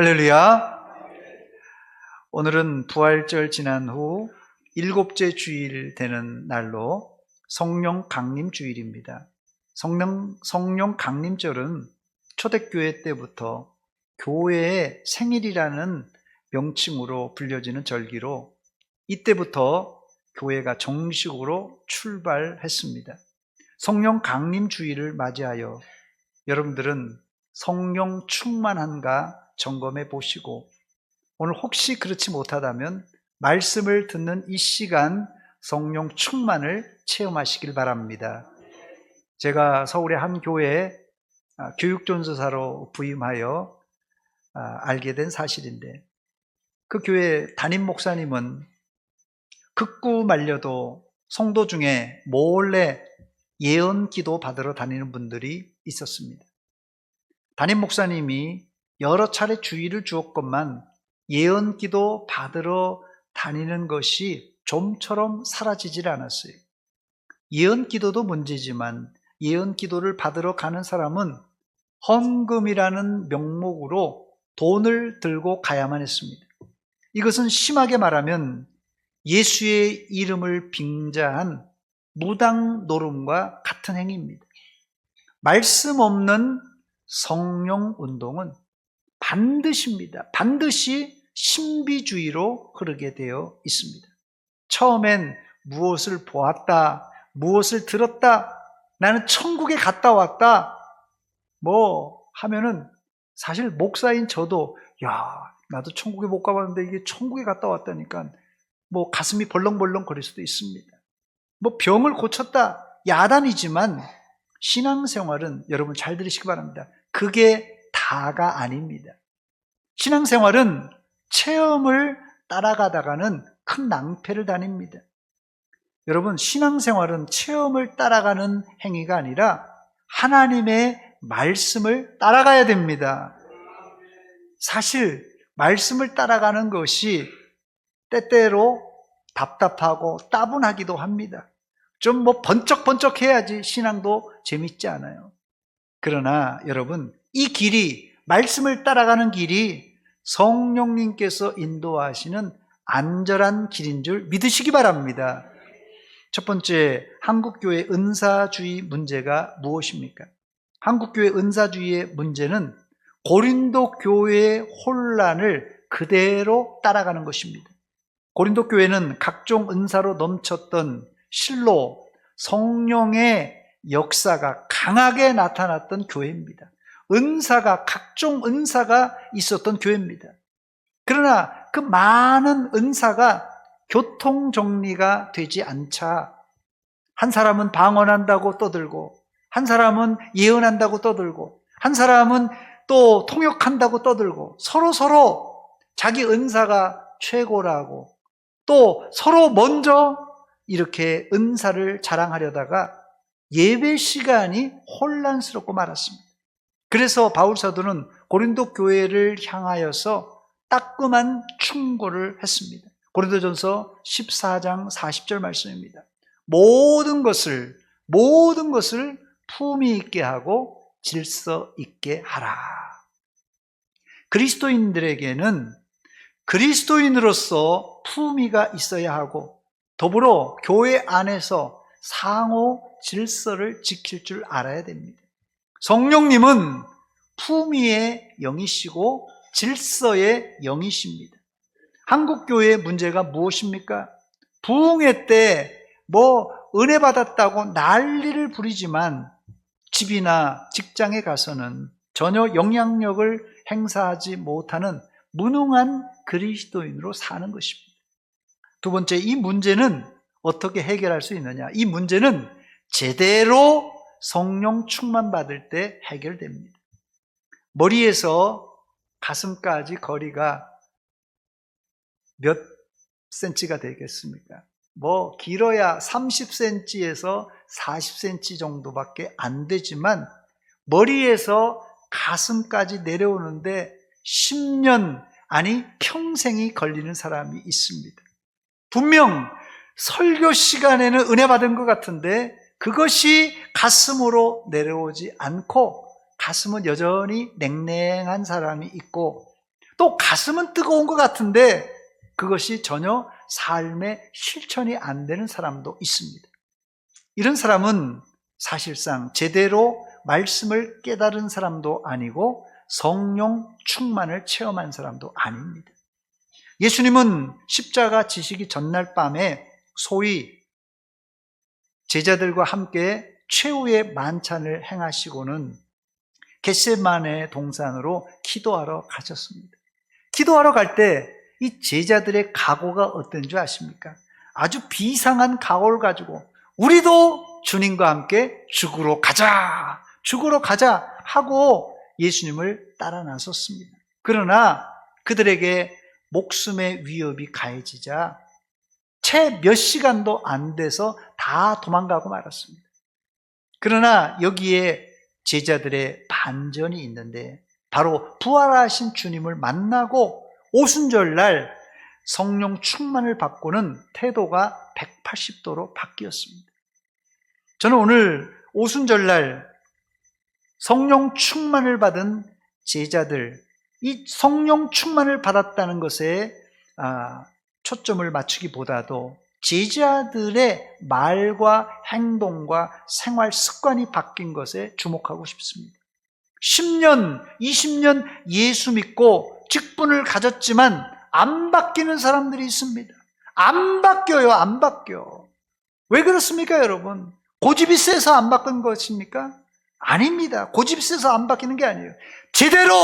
할렐루야. 오늘은 부활절 지난 후 7째 주일 되는 날로 성령 강림 주일입니다. 성령 강림절은 초대교회 때부터 교회의 생일이라는 명칭으로 불려지는 절기로 이때부터 교회가 정식으로 출발했습니다. 성령 강림 주일을 맞이하여 여러분들은 성령 충만한가 점검해 보시고, 오늘 혹시 그렇지 못하다면 말씀을 듣는 이 시간 성령 충만을 체험하시길 바랍니다. 제가 서울의 한 교회에 교육전도사로 부임하여 알게 된 사실인데, 그 교회 담임 목사님은 극구 말려도 성도 중에 몰래 예언 기도 받으러 다니는 분들이 있었습니다. 담임 목사님이 여러 차례 주의를 주었건만 예언 기도 받으러 다니는 것이 좀처럼 사라지질 않았어요. 예언 기도도 문제지만 예언 기도를 받으러 가는 사람은 헌금이라는 명목으로 돈을 들고 가야만 했습니다. 이것은 심하게 말하면 예수의 이름을 빙자한 무당 노름과 같은 행위입니다. 말씀 없는 성령 운동은 반드시 신비주의로 흐르게 되어 있습니다. 처음엔 무엇을 보았다, 무엇을 들었다, 나는 천국에 갔다 왔다 하면은 사실 목사인 저도 나도 천국에 못 가봤는데 이게 천국에 갔다 왔다니까 가슴이 벌렁벌렁 거릴 수도 있습니다. 병을 고쳤다, 야단이지만 신앙생활은 여러분 잘 들으시기 바랍니다. 그게 다가 아닙니다. 신앙생활은 체험을 따라가다가는 큰 낭패를 다닙니다. 여러분, 신앙생활은 체험을 따라가는 행위가 아니라 하나님의 말씀을 따라가야 됩니다. 사실 말씀을 따라가는 것이 때때로 답답하고 따분하기도 합니다. 좀 번쩍번쩍 해야지 신앙도 재밌지 않아요. 그러나 여러분, 이 길이, 말씀을 따라가는 길이 성령님께서 인도하시는 안전한 길인 줄 믿으시기 바랍니다. 첫 번째, 한국교회 은사주의 문제가 무엇입니까? 한국교회 은사주의의 문제는 고린도 교회의 혼란을 그대로 따라가는 것입니다. 고린도 교회는 각종 은사로 넘쳤던 실로 성령의 역사가 강하게 나타났던 교회입니다. 각종 은사가 있었던 교회입니다. 그러나 그 많은 은사가 교통정리가 되지 않자 한 사람은 방언한다고 떠들고, 한 사람은 예언한다고 떠들고, 한 사람은 또 통역한다고 떠들고, 서로 자기 은사가 최고라고, 또 서로 먼저 이렇게 은사를 자랑하려다가 예배 시간이 혼란스럽고 말았습니다. 그래서 바울사도는 고린도 교회를 향하여서 따끔한 충고를 했습니다. 고린도전서 14장 40절 말씀입니다. 모든 것을 품위 있게 하고 질서 있게 하라. 그리스도인들에게는 그리스도인으로서 품위가 있어야 하고, 더불어 교회 안에서 상호 질서를 지킬 줄 알아야 됩니다. 성령님은 품위의 영이시고 질서의 영이십니다. 한국교회의 문제가 무엇입니까? 부흥회 때 은혜 받았다고 난리를 부리지만 집이나 직장에 가서는 전혀 영향력을 행사하지 못하는 무능한 그리스도인으로 사는 것입니다. 두 번째, 이 문제는 어떻게 해결할 수 있느냐? 이 문제는 제대로 성령 충만 받을 때 해결됩니다. 머리에서 가슴까지 거리가 몇 센치가 되겠습니까? 길어야 30cm에서 40cm 정도밖에 안 되지만 머리에서 가슴까지 내려오는데 10년, 아니 평생이 걸리는 사람이 있습니다. 분명 설교 시간에는 은혜 받은 것 같은데 그것이 가슴으로 내려오지 않고 가슴은 여전히 냉랭한 사람이 있고, 또 가슴은 뜨거운 것 같은데 그것이 전혀 삶의 실천이 안 되는 사람도 있습니다. 이런 사람은 사실상 제대로 말씀을 깨달은 사람도 아니고 성령 충만을 체험한 사람도 아닙니다. 예수님은 십자가 지시기 전날 밤에 소위 제자들과 함께 최후의 만찬을 행하시고는 겟세마네 동산으로 기도하러 가셨습니다. 기도하러 갈 때 이 제자들의 각오가 어떤 줄 아십니까? 아주 비상한 각오를 가지고 우리도 주님과 함께 죽으러 가자 하고 예수님을 따라 나섰습니다. 그러나 그들에게 목숨의 위협이 가해지자 채 몇 시간도 안 돼서 다 도망가고 말았습니다. 그러나 여기에 제자들의 반전이 있는데 바로 부활하신 주님을 만나고 오순절날 성령 충만을 받고는 태도가 180도로 바뀌었습니다. 저는 오늘 오순절날 성령 충만을 받은 제자들, 이 성령 충만을 받았다는 것에 초점을 맞추기보다도 제자들의 말과 행동과 생활 습관이 바뀐 것에 주목하고 싶습니다. 10년, 20년 예수 믿고 직분을 가졌지만 안 바뀌는 사람들이 있습니다. 안 바뀌어요, 안 바뀌어. 왜 그렇습니까, 여러분? 고집이 세서 안 바뀐 것입니까? 아닙니다. 고집이 세서 안 바뀌는 게 아니에요. 제대로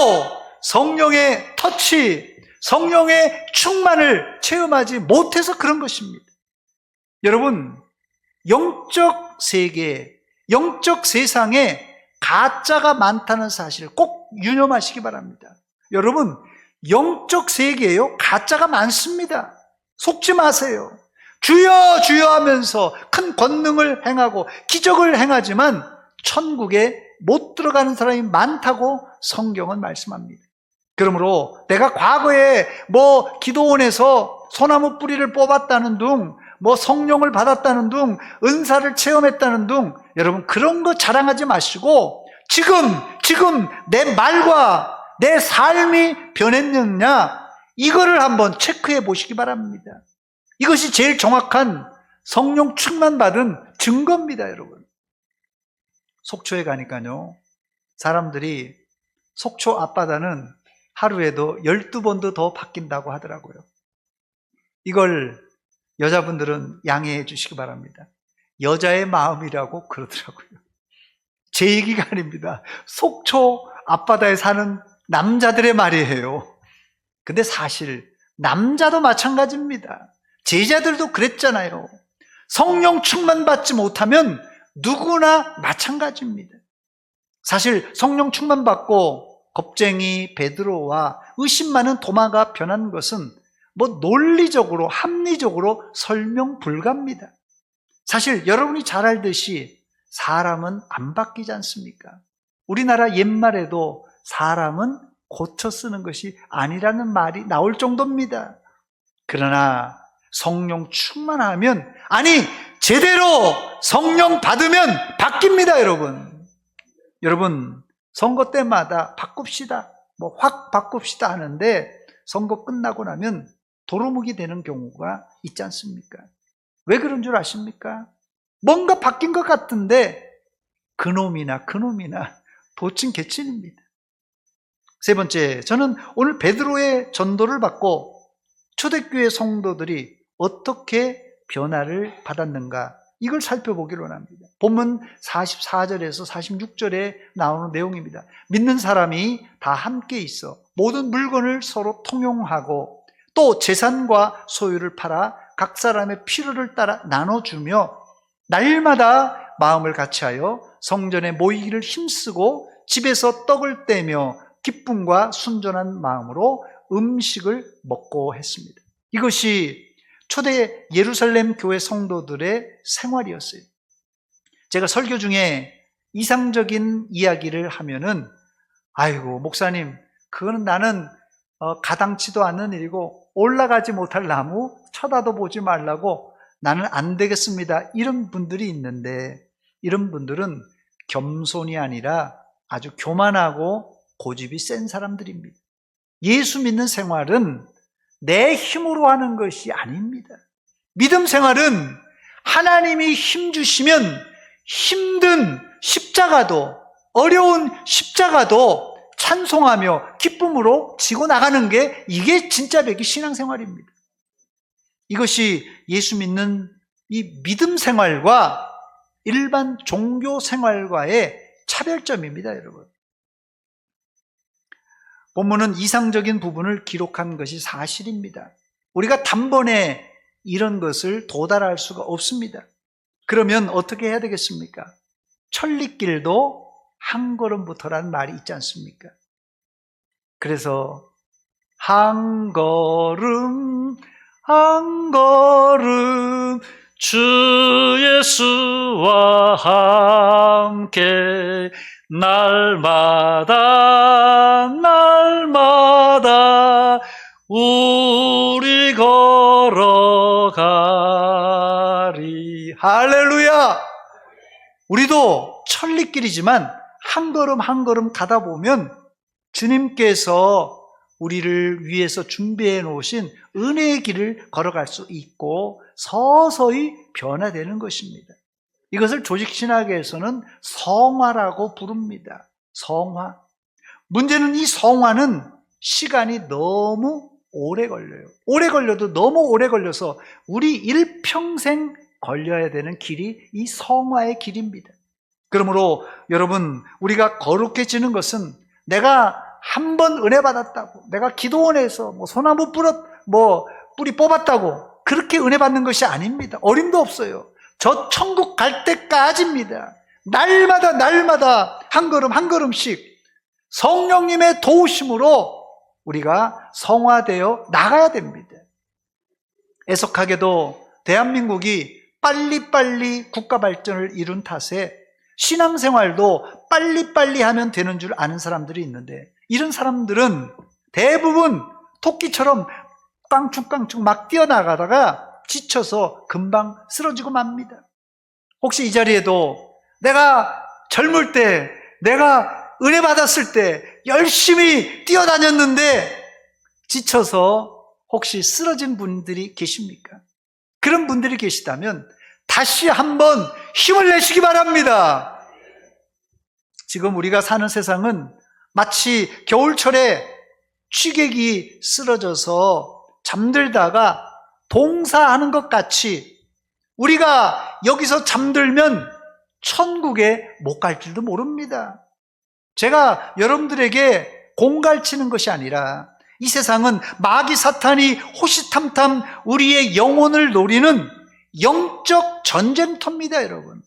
성령의 터치, 성령의 충만을 체험하지 못해서 그런 것입니다. 여러분, 영적 세계, 영적 세상에 가짜가 많다는 사실을 꼭 유념하시기 바랍니다. 여러분, 영적 세계에요, 가짜가 많습니다. 속지 마세요. 주여 주여 하면서 큰 권능을 행하고 기적을 행하지만 천국에 못 들어가는 사람이 많다고 성경은 말씀합니다. 그러므로 내가 과거에 기도원에서 소나무 뿌리를 뽑았다는 둥, 성령을 받았다는 둥, 은사를 체험했다는 둥, 여러분 그런 거 자랑하지 마시고 지금 내 말과 내 삶이 변했느냐, 이거를 한번 체크해 보시기 바랍니다. 이것이 제일 정확한 성령 충만 받은 증거입니다, 여러분. 속초에 가니까요, 사람들이 속초 앞바다는 하루에도 12번도 더 바뀐다고 하더라고요. 이걸 여자분들은 양해해 주시기 바랍니다. 여자의 마음이라고 그러더라고요. 제 얘기가 아닙니다. 속초 앞바다에 사는 남자들의 말이에요. 근데 사실 남자도 마찬가지입니다. 제자들도 그랬잖아요. 성령 충만 받지 못하면 누구나 마찬가지입니다. 사실 성령 충만 받고 겁쟁이 베드로와 의심 많은 도마가 변한 것은 논리적으로, 합리적으로 설명 불가입니다. 사실 여러분이 잘 알듯이 사람은 안 바뀌지 않습니까? 우리나라 옛말에도 사람은 고쳐 쓰는 것이 아니라는 말이 나올 정도입니다. 그러나 성령 충만하면, 제대로 성령 받으면 바뀝니다, 여러분. 여러분, 선거 때마다 바꿉시다, 확 바꿉시다 하는데 선거 끝나고 나면 도루묵이 되는 경우가 있지 않습니까? 왜 그런 줄 아십니까? 뭔가 바뀐 것 같은데 그놈이나 도친 개친입니다. 세 번째, 저는 오늘 베드로의 전도를 받고 초대교회 성도들이 어떻게 변화를 받았는가, 이걸 살펴보기로 합니다. 본문 44절에서 46절에 나오는 내용입니다. 믿는 사람이 다 함께 있어 모든 물건을 서로 통용하고 또 재산과 소유를 팔아 각 사람의 필요를 따라 나눠주며 날마다 마음을 같이하여 성전에 모이기를 힘쓰고 집에서 떡을 떼며 기쁨과 순전한 마음으로 음식을 먹고 했습니다. 이것이 초대 예루살렘 교회 성도들의 생활이었어요. 제가 설교 중에 이상적인 이야기를 하면은, 아이고 목사님, 그거는 나는 가당치도 않는 일이고 올라가지 못할 나무 쳐다도 보지 말라고 나는 안 되겠습니다, 이런 분들이 있는데, 이런 분들은 겸손이 아니라 아주 교만하고 고집이 센 사람들입니다. 예수 믿는 생활은 내 힘으로 하는 것이 아닙니다. 믿음 생활은 하나님이 힘 주시면 힘든 십자가도, 어려운 십자가도 찬송하며 기쁨으로 지고 나가는 게, 이게 진짜 백기 신앙생활입니다. 이것이 예수 믿는 이 믿음 생활과 일반 종교 생활과의 차별점입니다, 여러분. 본문은 이상적인 부분을 기록한 것이 사실입니다. 우리가 단번에 이런 것을 도달할 수가 없습니다. 그러면 어떻게 해야 되겠습니까? 천리길도 한 걸음부터라는 말이 있지 않습니까? 그래서 한 걸음 한 걸음 주 예수와 함께 날마다 날마다 우리 걸어가리. 할렐루야! 우리도 천리길이지만 한 걸음 한 걸음 가다 보면 주님께서 우리를 위해서 준비해 놓으신 은혜의 길을 걸어갈 수 있고 서서히 변화되는 것입니다. 이것을 조직신학에서는 성화라고 부릅니다. 성화. 문제는 이 성화는 시간이 너무 오래 걸려요. 오래 걸려도 너무 오래 걸려서 우리 일평생 걸려야 되는 길이 이 성화의 길입니다. 그러므로 여러분, 우리가 거룩해지는 것은 내가 한 번 은혜 받았다고, 내가 기도원에서 소나무 뿌리 뽑았다고 그렇게 은혜 받는 것이 아닙니다. 어림도 없어요. 저 천국 갈 때까지입니다. 날마다 날마다 한 걸음 한 걸음씩 성령님의 도우심으로 우리가 성화되어 나가야 됩니다. 애석하게도 대한민국이 빨리빨리 국가 발전을 이룬 탓에 신앙생활도 빨리빨리 하면 되는 줄 아는 사람들이 있는데, 이런 사람들은 대부분 토끼처럼 깡충깡충 막 뛰어나가다가 지쳐서 금방 쓰러지고 맙니다. 혹시 이 자리에도 내가 젊을 때, 내가 은혜 받았을 때 열심히 뛰어다녔는데 지쳐서 혹시 쓰러진 분들이 계십니까? 그런 분들이 계시다면 다시 한번 힘을 내시기 바랍니다. 지금 우리가 사는 세상은 마치 겨울철에 취객이 쓰러져서 잠들다가 동사하는 것 같이 우리가 여기서 잠들면 천국에 못 갈 줄도 모릅니다. 제가 여러분들에게 공갈치는 것이 아니라 이 세상은 마귀 사탄이 호시탐탐 우리의 영혼을 노리는 영적 전쟁터입니다, 여러분.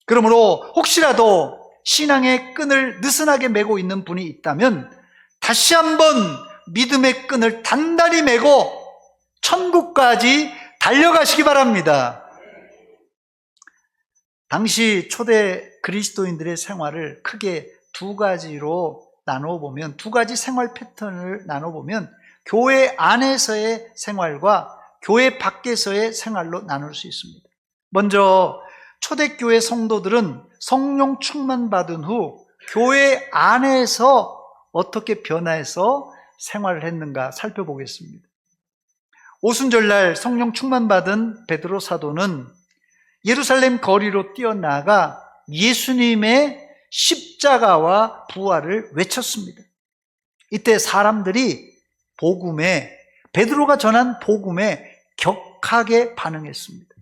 그러므로 혹시라도 신앙의 끈을 느슨하게 메고 있는 분이 있다면 다시 한번 믿음의 끈을 단단히 메고 천국까지 달려가시기 바랍니다. 당시 초대 그리스도인들의 생활을 크게 두 가지로 나눠보면, 두 가지 생활 패턴을 나눠보면 교회 안에서의 생활과 교회 밖에서의 생활로 나눌 수 있습니다. 먼저 초대교회 성도들은 성령 충만받은 후 교회 안에서 어떻게 변화해서 생활을 했는가 살펴보겠습니다. 오순절날 성령 충만받은 베드로 사도는 예루살렘 거리로 뛰어나가 예수님의 십자가와 부활을 외쳤습니다. 이때 사람들이 베드로가 전한 복음에 격하게 반응했습니다.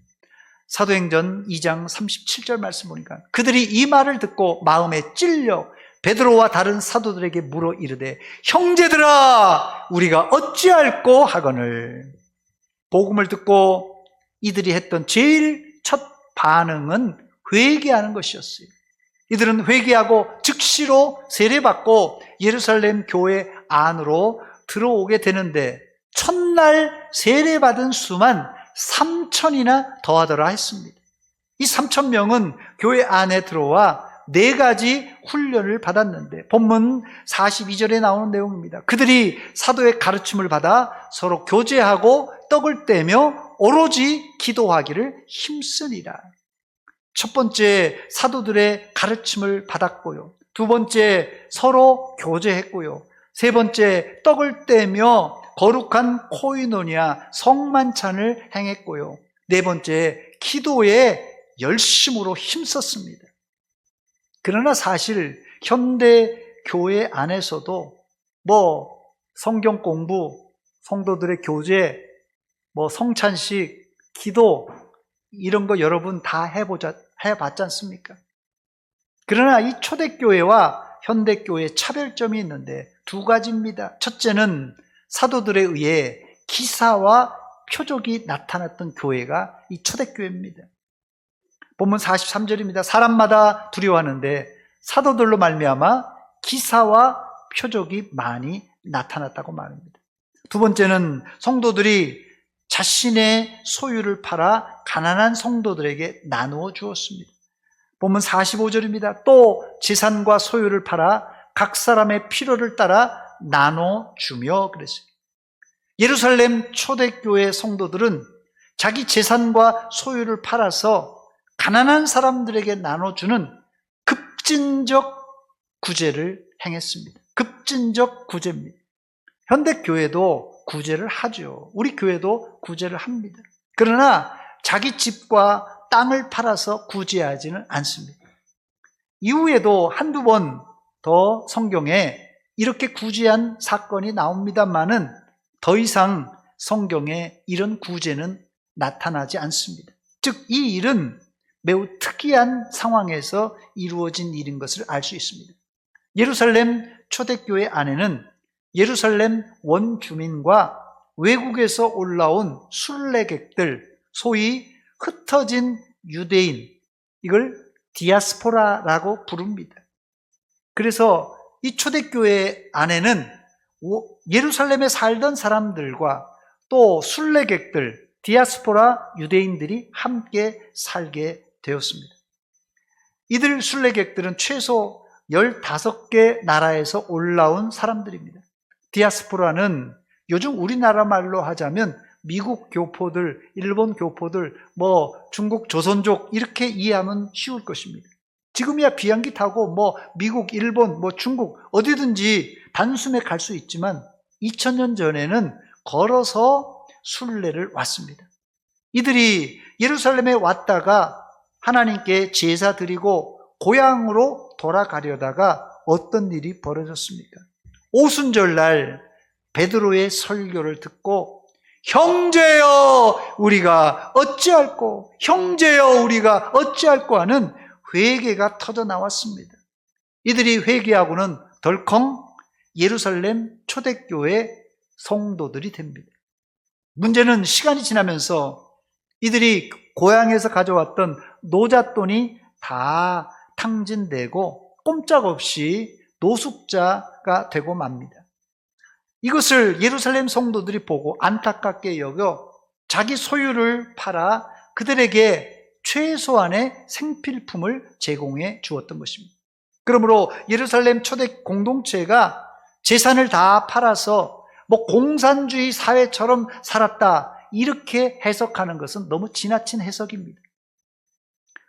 사도행전 2장 37절 말씀 보니까 그들이 이 말을 듣고 마음에 찔려 베드로와 다른 사도들에게 물어 이르되 형제들아 우리가 어찌할꼬 하거늘. 복음을 듣고 이들이 했던 제일 첫 반응은 회개하는 것이었어요. 이들은 회개하고 즉시로 세례받고 예루살렘 교회 안으로 들어오게 되는데 첫날 세례받은 수만 3,000이나 더하더라 했습니다. 이 3,000명은 교회 안에 들어와 4가지 훈련을 받았는데 본문 42절에 나오는 내용입니다. 그들이 사도의 가르침을 받아 서로 교제하고 떡을 떼며 오로지 기도하기를 힘쓰니라. 첫 번째 사도들의 가르침을 받았고요. 두 번째 서로 교제했고요. 세 번째, 떡을 떼며 거룩한 코이노니아 성만찬을 행했고요. 네 번째, 기도에 열심으로 힘썼습니다. 그러나 사실 현대 교회 안에서도 성경 공부, 성도들의 교제, 성찬식, 기도 이런 거 여러분 다 해봤지 않습니까? 그러나 이 초대교회와 현대교회의 차별점이 있는데 두 가지입니다. 첫째는 사도들에 의해 기사와 표적이 나타났던 교회가 이 초대교회입니다. 본문 43절입니다. 사람마다 두려워하는데 사도들로 말미암아 기사와 표적이 많이 나타났다고 말합니다. 두 번째는 성도들이 자신의 소유를 팔아 가난한 성도들에게 나누어 주었습니다. 본문 45절입니다. 또 재산과 소유를 팔아 각 사람의 필요를 따라 나눠 주며 그랬어요. 예루살렘 초대교회 성도들은 자기 재산과 소유를 팔아서 가난한 사람들에게 나눠주는 급진적 구제를 행했습니다. 급진적 구제입니다. 현대교회도 구제를 하죠. 우리 교회도 구제를 합니다. 그러나 자기 집과 땅을 팔아서 구제하지는 않습니다. 이후에도 한두 번 더 성경에 이렇게 구제한 사건이 나옵니다만은 더 이상 성경에 이런 구제는 나타나지 않습니다. 즉, 이 일은 매우 특이한 상황에서 이루어진 일인 것을 알 수 있습니다. 예루살렘 초대교회 안에는 예루살렘 원주민과 외국에서 올라온 순례객들, 소위 흩어진 유대인, 이걸 디아스포라라고 부릅니다. 그래서 이 초대교회 안에는 예루살렘에 살던 사람들과 또 순례객들, 디아스포라 유대인들이 함께 살게 되었습니다. 이들 순례객들은 최소 15개 나라에서 올라온 사람들입니다. 디아스포라는 요즘 우리나라 말로 하자면 미국 교포들, 일본 교포들, 중국 조선족 이렇게 이해하면 쉬울 것입니다. 지금이야 비행기 타고 미국, 일본, 중국 어디든지 단숨에 갈 수 있지만 2000년 전에는 걸어서 순례를 왔습니다. 이들이 예루살렘에 왔다가 하나님께 제사 드리고 고향으로 돌아가려다가 어떤 일이 벌어졌습니까? 오순절날 베드로의 설교를 듣고 형제여 우리가 어찌할꼬, 형제여 우리가 어찌할꼬 하는 회개가 터져 나왔습니다. 이들이 회개하고는 덜컹 예루살렘 초대교회 성도들이 됩니다. 문제는 시간이 지나면서 이들이 고향에서 가져왔던 노잣돈이 다 탕진되고 꼼짝없이 노숙자가 되고 맙니다. 이것을 예루살렘 성도들이 보고 안타깝게 여겨 자기 소유를 팔아 그들에게 최소한의 생필품을 제공해 주었던 것입니다. 그러므로 예루살렘 초대 공동체가 재산을 다 팔아서 공산주의 사회처럼 살았다 이렇게 해석하는 것은 너무 지나친 해석입니다.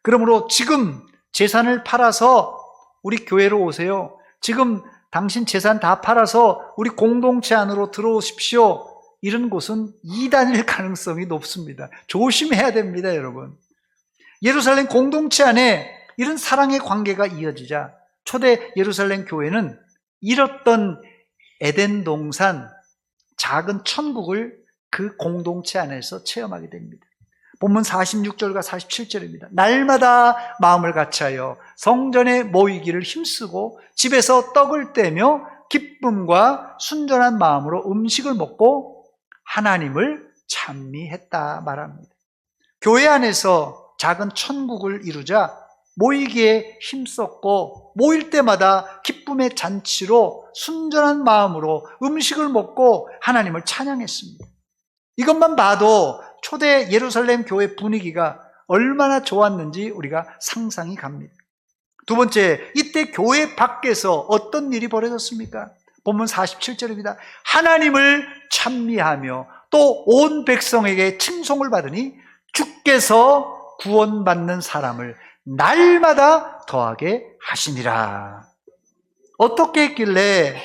그러므로 지금 재산을 팔아서 우리 교회로 오세요. 지금 당신 재산 다 팔아서 우리 공동체 안으로 들어오십시오. 이런 곳은 이단일 가능성이 높습니다. 조심해야 됩니다, 여러분. 예루살렘 공동체 안에 이런 사랑의 관계가 이어지자 초대 예루살렘 교회는 잃었던 에덴 동산, 작은 천국을 그 공동체 안에서 체험하게 됩니다. 본문 46절과 47절입니다. 날마다 마음을 같이하여 성전에 모이기를 힘쓰고 집에서 떡을 떼며 기쁨과 순전한 마음으로 음식을 먹고 하나님을 찬미했다 말합니다. 교회 안에서 작은 천국을 이루자 모이기에 힘썼고 모일 때마다 기쁨의 잔치로 순전한 마음으로 음식을 먹고 하나님을 찬양했습니다. 이것만 봐도 초대 예루살렘 교회 분위기가 얼마나 좋았는지 우리가 상상이 갑니다. 두 번째, 이때 교회 밖에서 어떤 일이 벌어졌습니까? 본문 47절입니다. 하나님을 찬미하며 또 온 백성에게 칭송을 받으니 주께서 구원받는 사람을 날마다 더하게 하시니라. 어떻게 했길래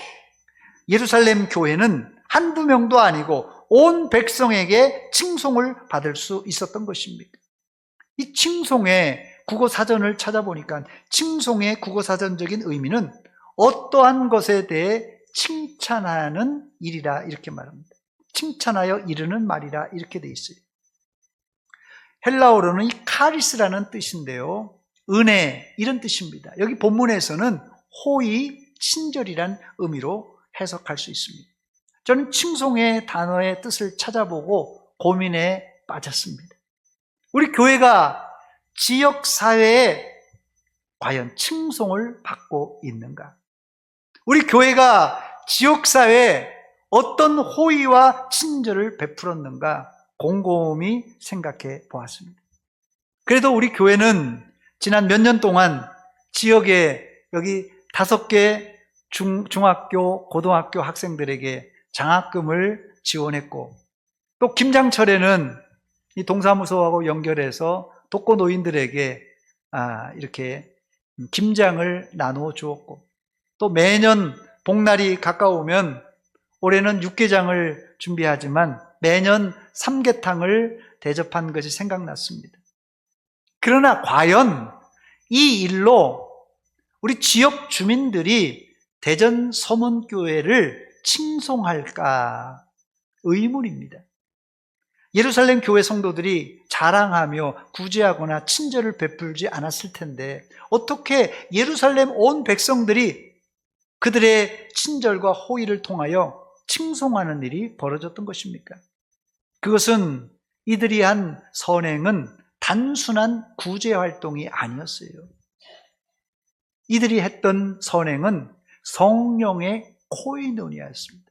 예루살렘 교회는 한두 명도 아니고 온 백성에게 칭송을 받을 수 있었던 것입니다. 이 칭송의 국어사전을 찾아보니까 칭송의 국어사전적인 의미는 어떠한 것에 대해 칭찬하는 일이라 이렇게 말합니다. 칭찬하여 이르는 말이라 이렇게 돼 있어요. 헬라어로는 이 카리스라는 뜻인데요, 은혜 이런 뜻입니다. 여기 본문에서는 호의, 친절이란 의미로 해석할 수 있습니다. 저는 칭송의 단어의 뜻을 찾아보고 고민에 빠졌습니다. 우리 교회가 지역사회에 과연 칭송을 받고 있는가? 우리 교회가 지역사회에 어떤 호의와 친절을 베풀었는가 곰곰이 생각해 보았습니다. 그래도 우리 교회는 지난 몇 년 동안 지역에 여기 5개 중학교, 고등학교 학생들에게 장학금을 지원했고, 또 김장철에는 이 동사무소하고 연결해서 독거 노인들에게 이렇게 김장을 나누어 주었고, 또 매년 복날이 가까우면 올해는 육개장을 준비하지만 매년 삼계탕을 대접한 것이 생각났습니다. 그러나 과연 이 일로 우리 지역 주민들이 대전 서문교회를 칭송할까 의문입니다. 예루살렘 교회 성도들이 자랑하며 구제하거나 친절을 베풀지 않았을 텐데 어떻게 예루살렘 온 백성들이 그들의 친절과 호의를 통하여 칭송하는 일이 벌어졌던 것입니까? 그것은 이들이 한 선행은 단순한 구제 활동이 아니었어요. 이들이 했던 선행은 성령의 코이노니아였습니다.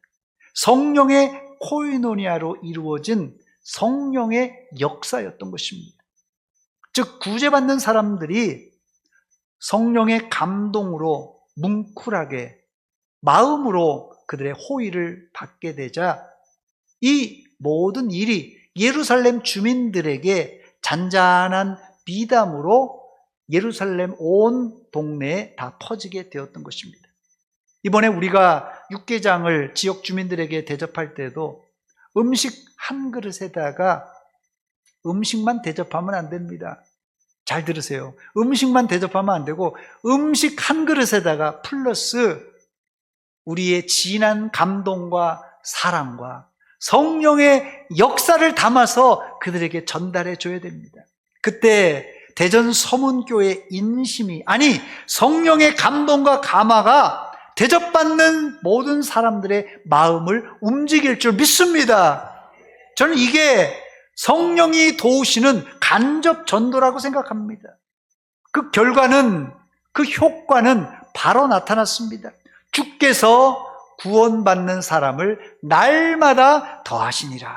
성령의 코이노니아로 이루어진 성령의 역사였던 것입니다. 즉 구제받는 사람들이 성령의 감동으로 뭉클하게 마음으로 그들의 호의를 받게 되자 이 모든 일이 예루살렘 주민들에게 잔잔한 미담으로 예루살렘 온 동네에 다 퍼지게 되었던 것입니다. 이번에 우리가 육개장을 지역 주민들에게 대접할 때도 음식 한 그릇에다가 음식만 대접하면 안 됩니다. 잘 들으세요. 음식만 대접하면 안 되고 음식 한 그릇에다가 플러스 우리의 진한 감동과 사랑과 성령의 역사를 담아서 그들에게 전달해 줘야 됩니다. 그때 대전 서문교의 인심이, 아니 성령의 감동과 감화가 대접받는 모든 사람들의 마음을 움직일 줄 믿습니다. 저는 이게 성령이 도우시는 간접 전도라고 생각합니다. 그 결과는, 그 효과는 바로 나타났습니다. 주께서 구원받는 사람을 날마다 더하시니라.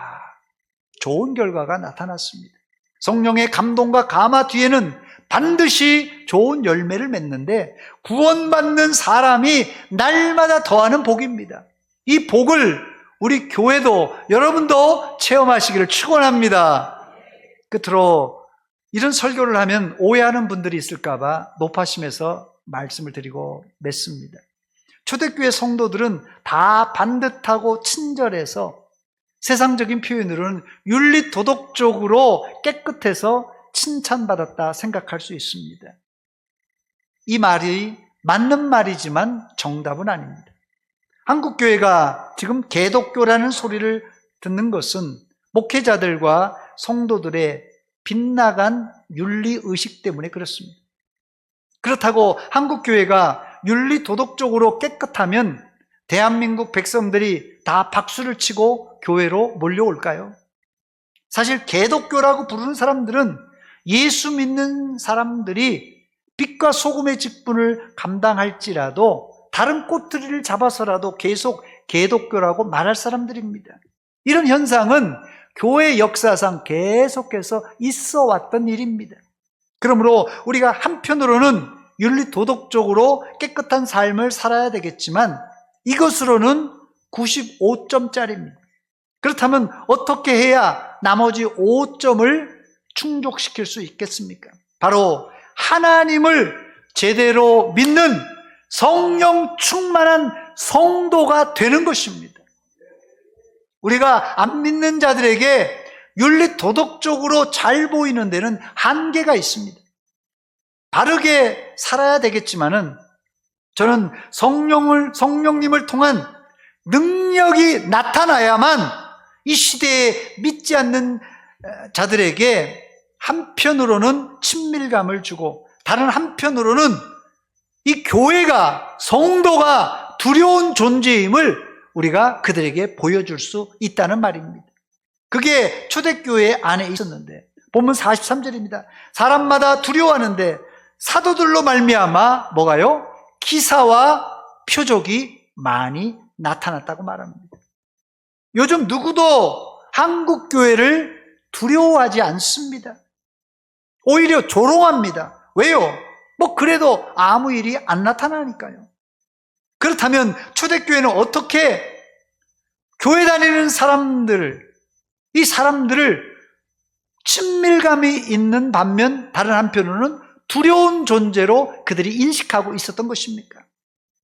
좋은 결과가 나타났습니다. 성령의 감동과 감화 뒤에는 반드시 좋은 열매를 맺는데 구원받는 사람이 날마다 더하는 복입니다. 이 복을 우리 교회도 여러분도 체험하시기를 축원합니다. 끝으로 이런 설교를 하면 오해하는 분들이 있을까 봐 높아심에서 말씀을 드리고 맺습니다. 초대교회 성도들은 다 반듯하고 친절해서 세상적인 표현으로는 윤리도덕적으로 깨끗해서 칭찬받았다 생각할 수 있습니다. 이 말이 맞는 말이지만 정답은 아닙니다. 한국교회가 지금 개독교라는 소리를 듣는 것은 목회자들과 성도들의 빗나간 윤리의식 때문에 그렇습니다. 그렇다고 한국교회가 윤리도덕적으로 깨끗하면 대한민국 백성들이 다 박수를 치고 교회로 몰려올까요? 사실 개독교라고 부르는 사람들은 예수 믿는 사람들이 빛과 소금의 직분을 감당할지라도 다른 꼬투리를 잡아서라도 계속 개독교라고 말할 사람들입니다. 이런 현상은 교회 역사상 계속해서 있어 왔던 일입니다. 그러므로 우리가 한편으로는 윤리도덕적으로 깨끗한 삶을 살아야 되겠지만 이것으로는 95점짜리입니다. 그렇다면 어떻게 해야 나머지 5점을 충족시킬 수 있겠습니까? 바로 하나님을 제대로 믿는 성령 충만한 성도가 되는 것입니다. 우리가 안 믿는 자들에게 윤리 도덕적으로 잘 보이는 데는 한계가 있습니다. 바르게 살아야 되겠지만은 저는 성령님을 통한 능력이 나타나야만 이 시대에 믿지 않는 자들에게 한편으로는 친밀감을 주고 다른 한편으로는 이 교회가, 성도가 두려운 존재임을 우리가 그들에게 보여줄 수 있다는 말입니다. 그게 초대교회 안에 있었는데 본문 43절입니다. 사람마다 두려워하는데 사도들로 말미암아 뭐가요? 기사와 표적이 많이 나타났다고 말합니다. 요즘 누구도 한국 교회를 두려워하지 않습니다. 오히려 조롱합니다. 왜요? 그래도 아무 일이 안 나타나니까요. 그렇다면 초대교회는 어떻게 교회 다니는 이 사람들을 친밀감이 있는 반면 다른 한편으로는 두려운 존재로 그들이 인식하고 있었던 것입니까?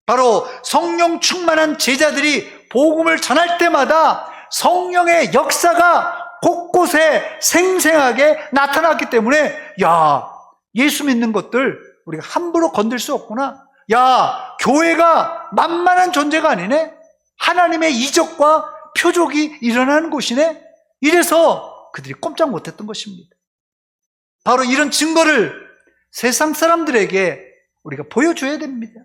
바로 성령 충만한 제자들이 복음을 전할 때마다 성령의 역사가 곳곳에 생생하게 나타났기 때문에 예수 믿는 것들 우리가 함부로 건들 수 없구나. 교회가 만만한 존재가 아니네. 하나님의 이적과 표적이 일어나는 곳이네. 이래서 그들이 꼼짝 못했던 것입니다. 바로 이런 증거를 세상 사람들에게 우리가 보여줘야 됩니다.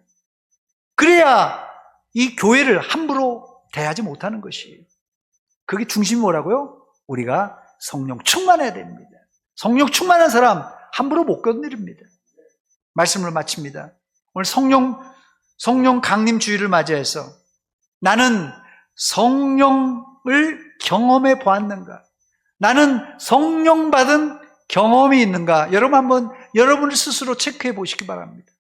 그래야 이 교회를 함부로 대하지 못하는 것이에요. 그게 중심이 뭐라고요? 우리가 성령 충만해야 됩니다. 성령 충만한 사람 함부로 못 건드립니다. 말씀을 마칩니다. 오늘 성령 강림 주일을 맞이해서 나는 성령을 경험해 보았는가? 나는 성령 받은 경험이 있는가? 여러분 한번 여러분을 스스로 체크해 보시기 바랍니다.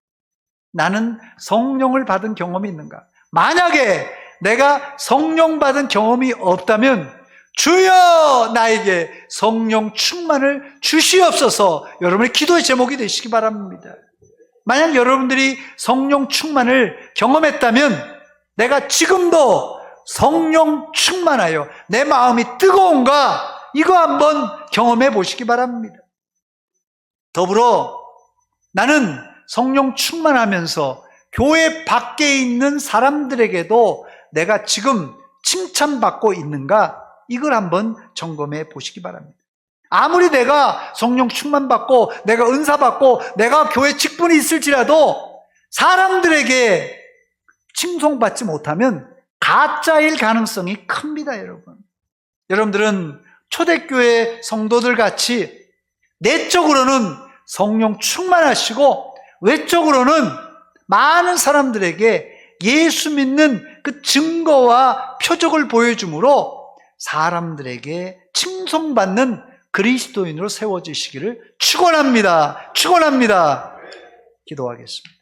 나는 성령을 받은 경험이 있는가? 만약에 내가 성령 받은 경험이 없다면 주여 나에게 성령 충만을 주시옵소서 여러분의 기도의 제목이 되시기 바랍니다. 만약 여러분들이 성령 충만을 경험했다면 내가 지금도 성령 충만하여 내 마음이 뜨거운가? 이거 한번 경험해 보시기 바랍니다. 더불어 나는 성령 충만하면서 교회 밖에 있는 사람들에게도 내가 지금 칭찬받고 있는가? 이걸 한번 점검해 보시기 바랍니다. 아무리 내가 성령 충만받고 내가 은사받고 내가 교회 직분이 있을지라도 사람들에게 칭송받지 못하면 가짜일 가능성이 큽니다, 여러분. 여러분들은 초대교회 성도들 같이 내적으로는 성령 충만하시고 외적으로는 많은 사람들에게 예수 믿는 그 증거와 표적을 보여줌으로 사람들에게 칭송받는 그리스도인으로 세워지시기를 축원합니다. 축원합니다. 기도하겠습니다.